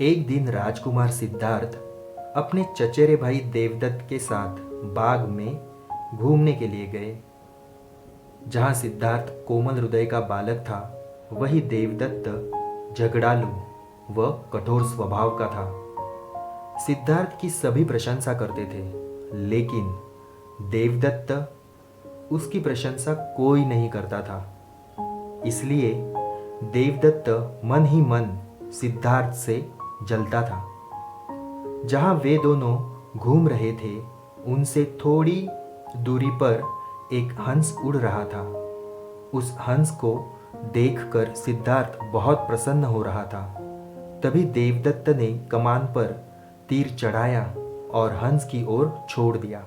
एक दिन राजकुमार सिद्धार्थ अपने चचेरे भाई देवदत्त के साथ बाग में घूमने के लिए गए। जहाँ सिद्धार्थ कोमल हृदय का बालक था, वही देवदत्त झगड़ालू व कठोर स्वभाव का था। सिद्धार्थ की सभी प्रशंसा करते थे, लेकिन देवदत्त उसकी प्रशंसा कोई नहीं करता था। इसलिए देवदत्त मन ही मन सिद्धार्थ से जलता था। जहाँ वे दोनों घूम रहे थे, उनसे थोड़ी दूरी पर एक हंस उड़ रहा था। उस हंस को देखकर सिद्धार्थ बहुत प्रसन्न हो रहा था। तभी देवदत्त ने कमान पर तीर चढ़ाया और हंस की ओर छोड़ दिया।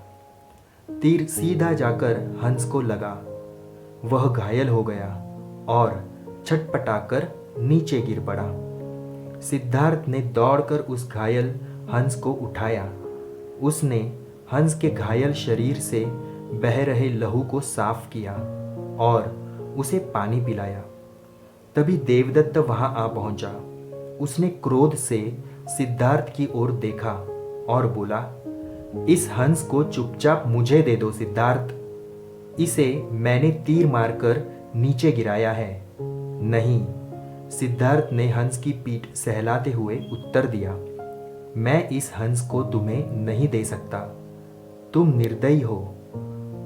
तीर सीधा जाकर हंस को लगा। वह घायल हो गया और छटपटाकर नीचे गिर पड़ा। सिद्धार्थ ने दौड़कर उस घायल हंस को उठाया। उसने हंस के घायल शरीर से बह रहे लहू को साफ किया और उसे पानी पिलाया। तभी देवदत्त वहां आ पहुंचा। उसने क्रोध से सिद्धार्थ की ओर देखा और बोला, इस हंस को चुपचाप मुझे दे दो सिद्धार्थ। इसे मैंने तीर मारकर नीचे गिराया है। नहीं, सिद्धार्थ ने हंस की पीठ सहलाते हुए उत्तर दिया, मैं इस हंस को तुम्हें नहीं दे सकता। तुम निर्दयी हो।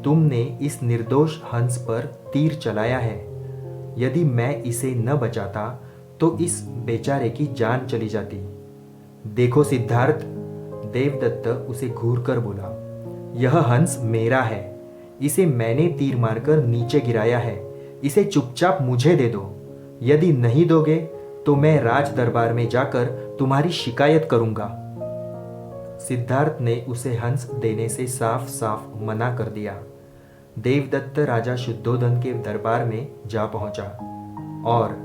तुमने इस निर्दोष हंस पर तीर चलाया है। यदि मैं इसे न बचाता तो इस बेचारे की जान चली जाती। देखो सिद्धार्थ, देवदत्त उसे घूर कर बोला, यह हंस मेरा है। इसे मैंने तीर मारकर नीचे गिराया है। इसे चुपचाप मुझे दे दो। यदि नहीं दोगे तो मैं राज दरबार में जाकर तुम्हारी शिकायत करूंगा। सिद्धार्थ ने उसे हंस देने से साफ साफ मना कर दिया। देवदत्त राजा शुद्धोधन के दरबार में जा पहुंचा और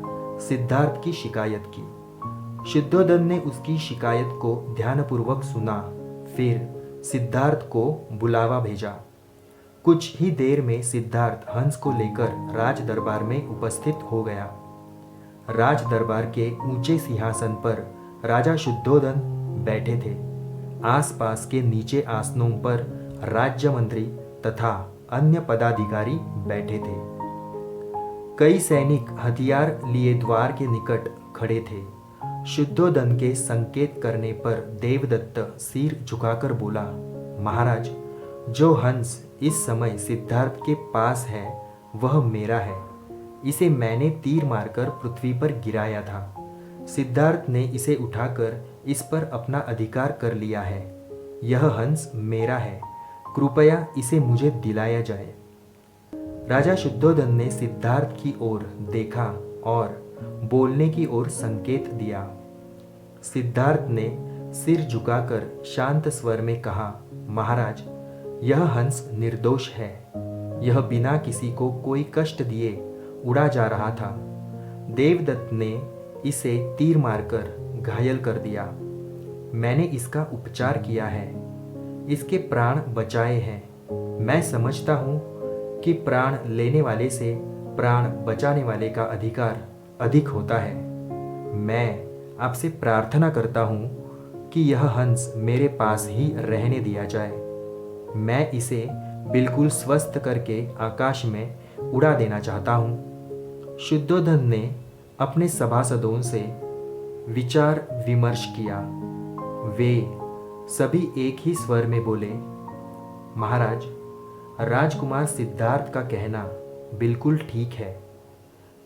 सिद्धार्थ की शिकायत की। शुद्धोधन ने उसकी शिकायत को ध्यानपूर्वक सुना। फिर सिद्धार्थ को बुलावा भेजा। कुछ ही देर में सिद्धार्थ हंस को लेकर राज दरबार में उपस्थित हो गया। राज दरबार के ऊंचे सिंहासन पर राजा शुद्धोधन बैठे थे। आसपास के नीचे आसनों पर राज्य मंत्री तथा अन्य पदाधिकारी बैठे थे। कई सैनिक हथियार लिए द्वार के निकट खड़े थे। शुद्धोधन के संकेत करने पर देवदत्त सिर झुकाकर बोला, महाराज, जो हंस इस समय सिद्धार्थ के पास है वह मेरा है। इसे मैंने तीर मारकर पृथ्वी पर गिराया था। सिद्धार्थ ने इसे उठाकर इस पर अपना अधिकार कर लिया है। यह हंस मेरा है। कृपया इसे मुझे दिलाया जाए। राजा शुद्धोधन ने सिद्धार्थ की ओर देखा और बोलने की ओर संकेत दिया। सिद्धार्थ ने सिर झुकाकर शांत स्वर में कहा, महाराज, यह हंस निर्दोष है। यह बिना किसी को कोई कष्ट दिए उड़ा जा रहा था। देवदत्त ने इसे तीर मारकर घायल कर दिया। मैंने इसका उपचार किया है, इसके प्राण बचाए हैं। मैं समझता हूँ कि प्राण लेने वाले से प्राण बचाने वाले का अधिकार अधिक होता है। मैं आपसे प्रार्थना करता हूँ कि यह हंस मेरे पास ही रहने दिया जाए। मैं इसे बिल्कुल स्वस्थ करके आकाश में उड़ा देना चाहता हूँ। शुद्धोधन ने अपने सभासदों से विचार विमर्श किया। वे सभी एक ही स्वर में बोले, महाराज, राजकुमार सिद्धार्थ का कहना बिल्कुल ठीक है।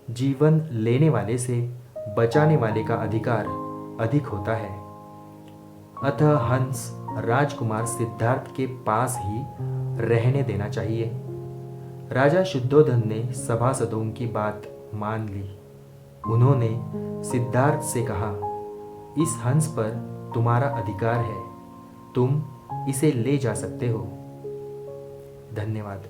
जीवन लेने वाले से बचाने वाले का अधिकार अधिक होता है। अतः हंस राजकुमार सिद्धार्थ के पास ही रहने देना चाहिए। राजा शुद्धोधन ने सभासदों की बात मान ली। उन्होंने सिद्धार्थ से कहा, इस हंस पर तुम्हारा अधिकार है। तुम इसे ले जा सकते हो। धन्यवाद।